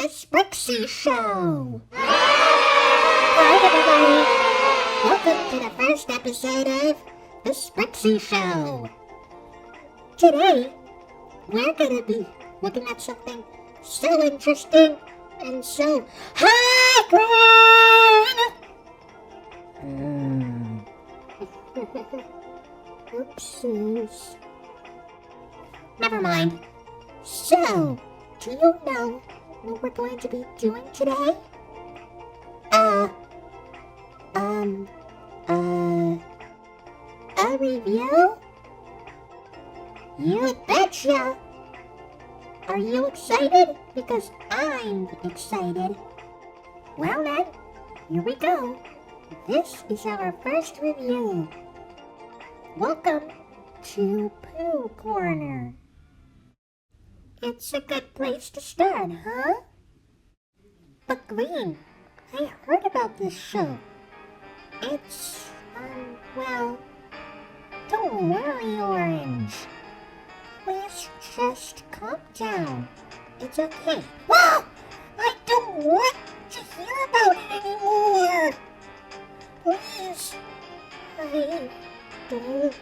the Sprixie Show! Hi everybody! Welcome to the first episode of the Sprixie Show! Today, we're gonna be looking at something so interesting and so high-grade! Oopsies. Never mind. So, do you know what we're going to be doing today? A review? You betcha! Are you excited? Because I'm excited. Well then, here we go. This is our first review. Welcome to Pooh Corner. It's a good place to start, huh? But Green, I heard about this show. It's, well, don't worry, Orange. Please just calm down. It's okay. Whoa! I don't want to hear about it anymore. Please. I don't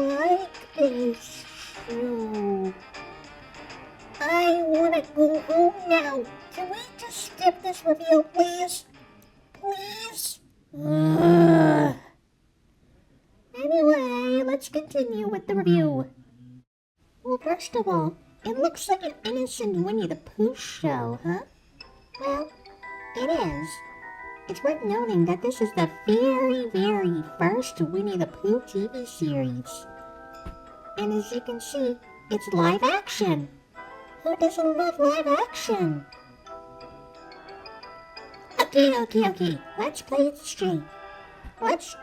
like this show. I want to go home now. Can we just skip this review, please? Please? Anyway, let's continue with the review. Well, first of all, it looks like an innocent Winnie the Pooh show, huh? Well, it is. It's worth noting that this is the very, very first Winnie the Pooh TV series. And as you can see, it's live action. Who doesn't love live action? Okay. Let's play it straight. Let's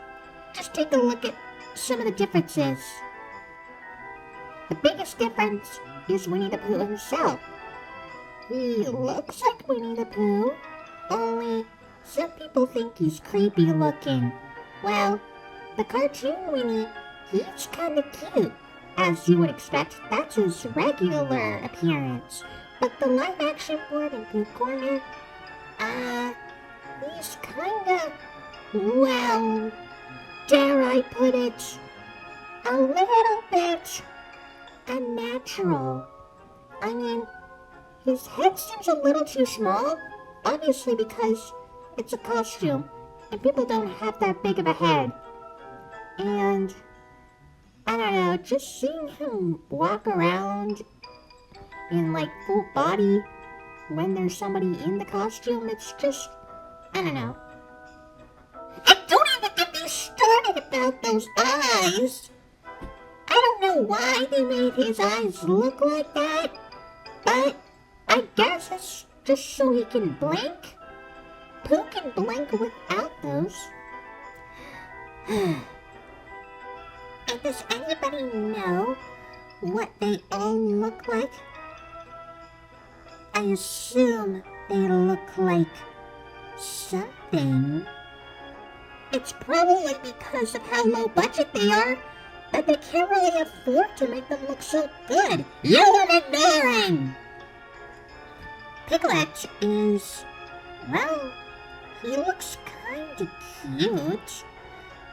just take a look at some of the differences. The biggest difference is Winnie the Pooh himself. He looks like Winnie the Pooh, only some people think he's creepy looking. Well, the cartoon Winnie, he's kinda cute. As you would expect, that's his regular appearance. But the live-action board in Pooh Corner, he's kinda, well, dare I put it, a little bit unnatural. I mean, his head seems a little too small, obviously because it's a costume, and people don't have that big of a head. And I don't know, just seeing him walk around in like full body when there's somebody in the costume, it's just, I don't know. And don't even get me started about those eyes. I don't know why they made his eyes look like that, but I guess it's just so he can blink. Pooh can blink without those. And does anybody know what they all look like? I assume they look like something. It's probably because of how low budget they are that they can't really afford to make them look so good. You are ignoring! Piglet is, well, he looks kinda cute.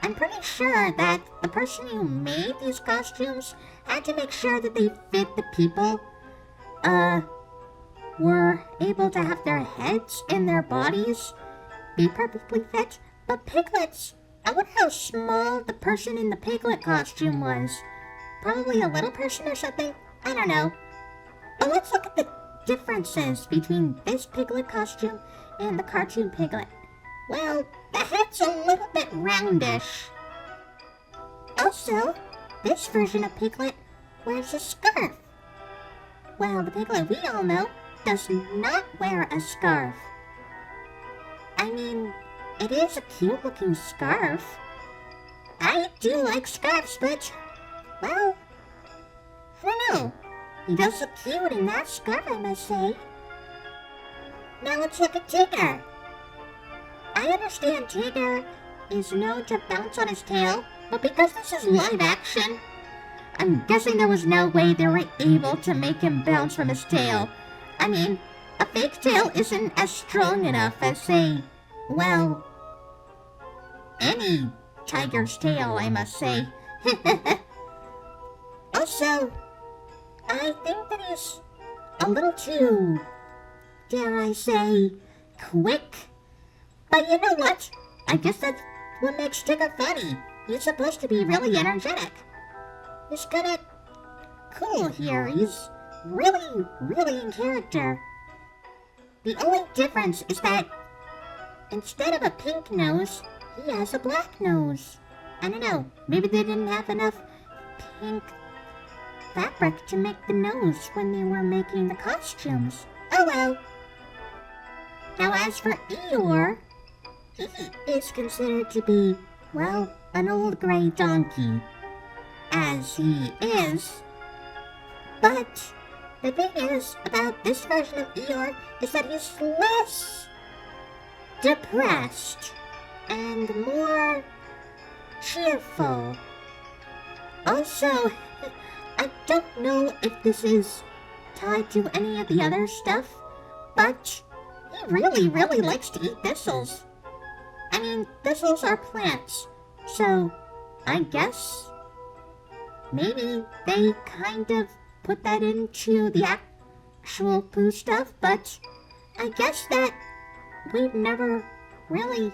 I'm pretty sure that the person who made these costumes had to make sure that they fit the people, were able to have their heads and their bodies be perfectly fit. But Piglets, I wonder how small the person in the Piglet costume was. Probably a little person or something? I don't know. But let's look at the differences between this Piglet costume and the cartoon Piglet. Well, the head's a little bit roundish. Also, this version of Piglet wears a scarf. Well, the Piglet we all know does not wear a scarf. I mean, it is a cute looking scarf. I do like scarves, but, well, I don't know. He does look cute in that scarf, I must say. Now let's look at Tigger. I understand Tigger is known to bounce on his tail, but because this is live action, I'm guessing there was no way they were able to make him bounce from his tail. I mean, a fake tail isn't as strong enough as, say, well, any tiger's tail, I must say. Also, I think that he's a little too, dare I say, quick. But you know what? I guess that's what makes Tigger funny. He's supposed to be really energetic. He's kinda cool here. He's really, really in character. The only difference is that instead of a pink nose, he has a black nose. I don't know, maybe they didn't have enough pink fabric to make the nose when they were making the costumes. Oh well. Now as for Eeyore, he is considered to be, well, an old gray donkey. As he is. But the thing is about this version of Eeyore is that he's less depressed and more cheerful. Also, I don't know if this is tied to any of the other stuff, but he really, really likes to eat thistles. I mean, thistles are plants, so I guess maybe they kind of put that into the actual Pooh stuff, but I guess that we've never really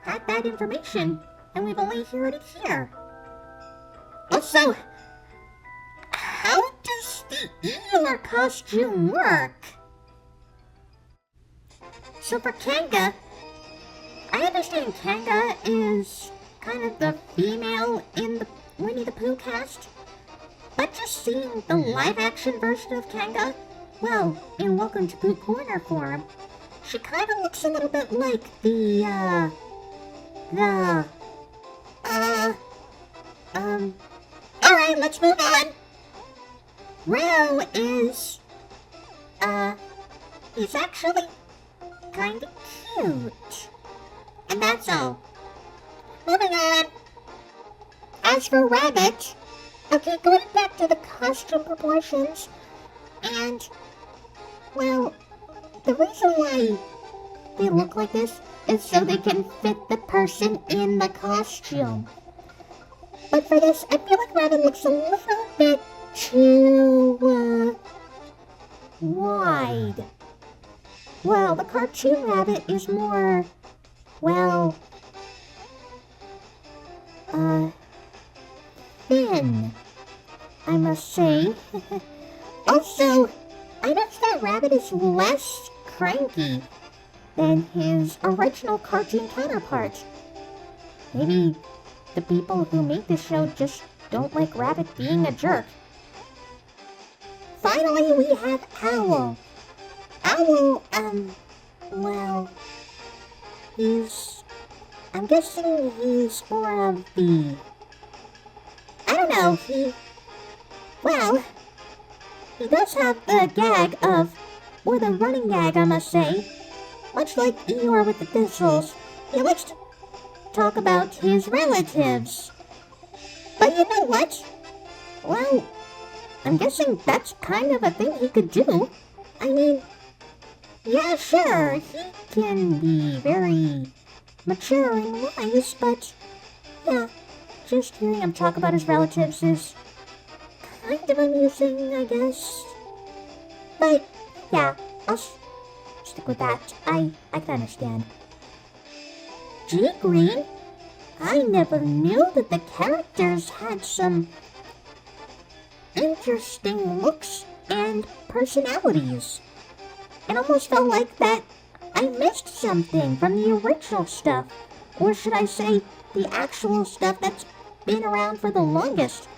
had that information, and we've only heard it here. Also, how does the Eeyore costume work? So for Kanga, I understand Kanga is kind of the female in the Winnie the Pooh cast, but just seeing the live-action version of Kanga, well, in Welcome to Pooh Corner form, she kind of looks a little bit like alright, let's move on. Ro is, he's actually kinda cute. And that's all. Moving on. As for Rabbit, okay, going back to the costume proportions, and, well, the reason why they look like this is so they can fit the person in the costume. But for this, I feel like Rabbit looks a little bit too, wide. Well, the cartoon Rabbit is more, well, thin, I must say. Also, I noticed that Rabbit is less cranky than his original cartoon counterpart. Maybe the people who made this show just don't like Rabbit being a jerk. Finally, we have Owl. Owl, well, I'm guessing he's more of the, I don't know, he does have the gag of, or the running gag, I must say. Much like Eeyore with the thistles, he likes to talk about his relatives. But you know what? Well, I'm guessing that's kind of a thing he could do. I mean, yeah, sure, he can be very mature and wise, but yeah, just hearing him talk about his relatives is kind of amusing, I guess. But yeah, I'll stick with that. I can understand. G Green? I never knew that the characters had some interesting looks and personalities. It almost felt like that I missed something from the original stuff. Or should I say, the actual stuff that's been around for the longest.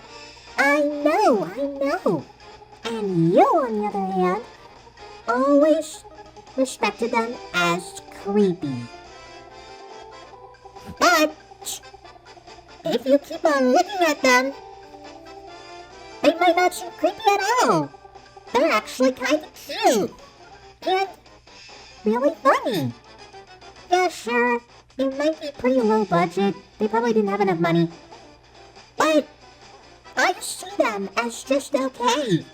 I know. And you, on the other hand, always respected them as creepy. But if you keep on looking at them, they might not seem creepy at all. They're actually kind of cute. And really funny. Yeah, sure, it might be pretty low budget. They probably didn't have enough money. But I see them as just okay.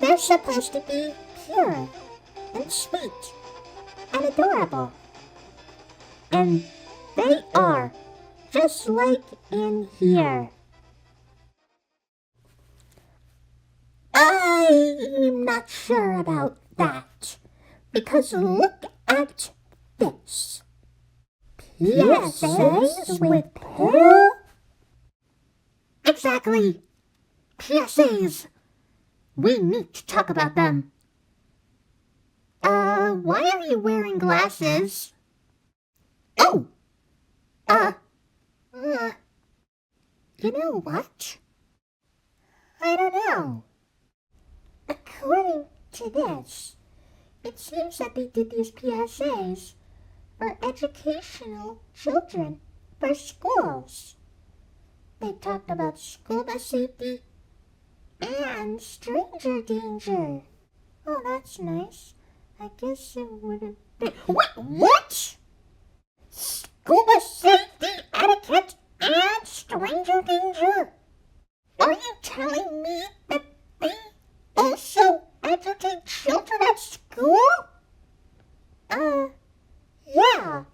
They're supposed to be pure. and sweet and adorable. And they are, just like in here. I'm not sure about that, because look at this. PSAs with Pooh? Exactly. PSAs. We need to talk about them. Why are you wearing glasses? Oh! You know what? I don't know. According to this, it seems that they did these PSAs for educational children for schools. They talked about school bus safety and stranger danger. Oh, that's nice. I guess it would have been... What? School bus safety, etiquette, and stranger danger? Are you telling me that they also educate children at school? Yeah.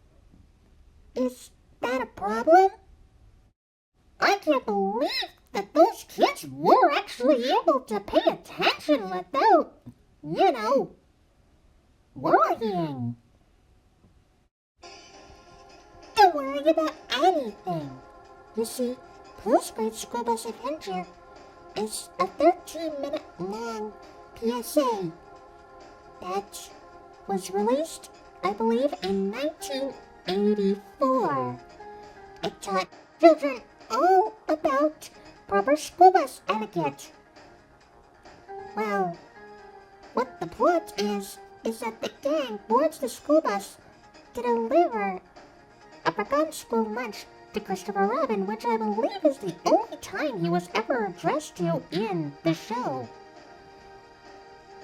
Is that a problem? I can't believe that those kids were actually able to pay attention without, worrying. Don't worry about anything. You see, Pooh's Great School Bus Adventure is a 13-minute long PSA that was released, I believe, in 1984. It taught children all about proper school bus etiquette. Well, what the plot is that the gang boards the school bus to deliver a forgotten school lunch to Christopher Robin, which I believe is the only time he was ever addressed to in the show.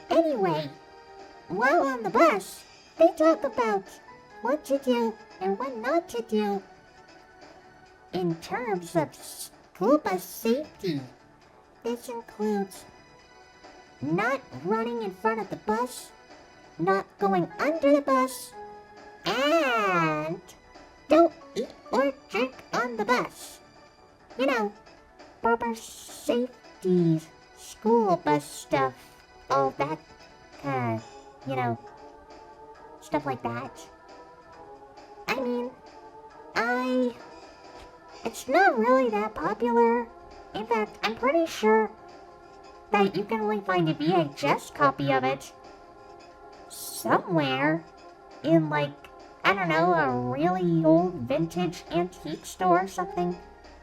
Anyway, while on the bus, they talk about what to do and what not to do in terms of school bus safety. This includes not running in front of the bus, not going under the bus, and don't eat or drink on the bus. Proper safety, school bus stuff, all that kind of, stuff like that. I mean, it's not really that popular. In fact, I'm pretty sure that you can only find a VHS copy of it somewhere in, I don't know, a really old vintage antique store or something.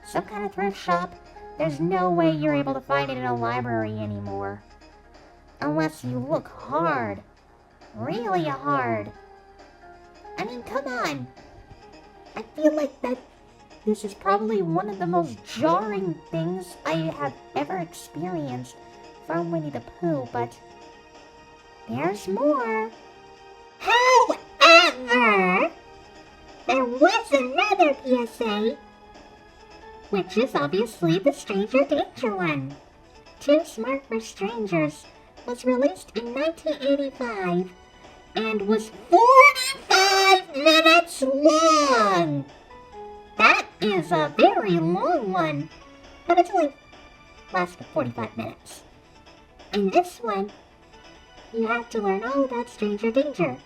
Some kind of thrift shop. There's no way you're able to find it in a library anymore. Unless you look hard. Really hard. I mean, come on. I feel like this is probably one of the most jarring things I have ever experienced from Winnie the Pooh, but there's more. However, there was another PSA, which is obviously the Stranger Danger one. Too Smart for Strangers was released in 1985 and was 45 minutes long. That is a very long one, but it's only lasted 45 minutes. In this one, you have to learn all about stranger danger.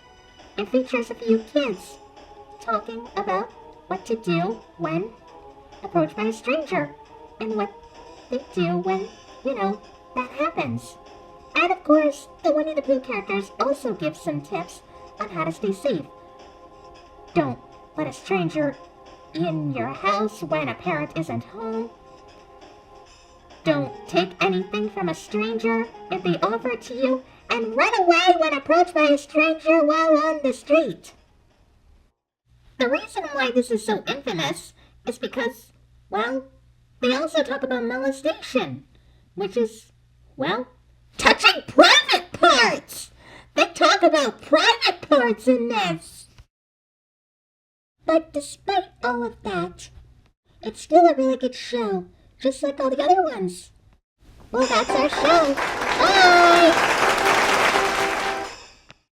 It features a few kids talking about what to do when approached by a stranger and what they do when, that happens. And of course, the Winnie the Pooh characters also give some tips on how to stay safe. Don't let a stranger in your house when a parent isn't home. Don't take anything from a stranger if they offer it to you, and run away when approached by a stranger while on the street. The reason why this is so infamous is because, they also talk about molestation, which is, touching private parts! They talk about private parts in this! But despite all of that, it's still a really good show, just like all the other ones. Well, that's our show. Bye!